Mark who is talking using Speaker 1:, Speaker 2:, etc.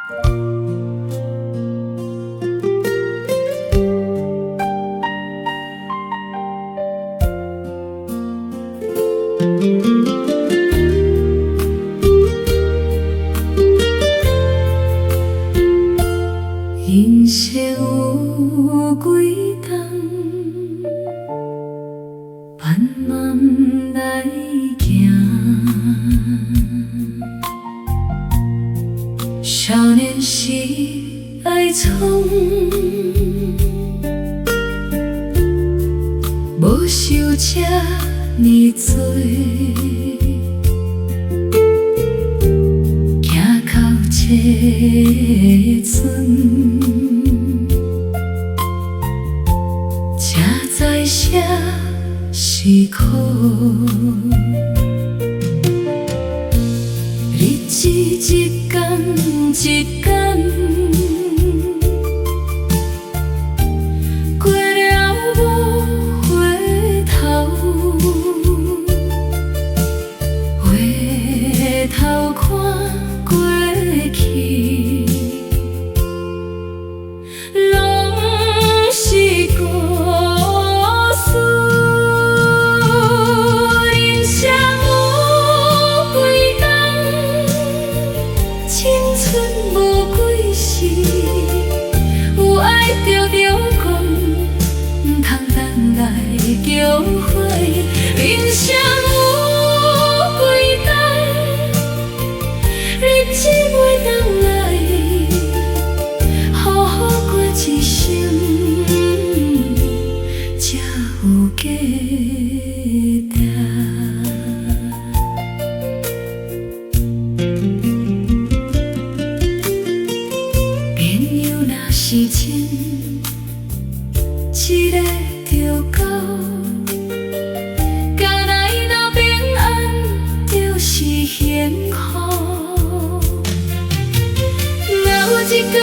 Speaker 1: 人生有几冬，慢慢来行。少年时爱闯，无想这呢多。行到这阵，才知啥是苦。日子一天一天，过了无回头，回头看过去，拢是故事。人生有几冬，青春无几时，有爱着讲，毋通等来后悔。人生有几冬，日子袂当来，好好过一生，才有价值。朋友若是真，一个就够。家内若平安，就是幸福。若有一天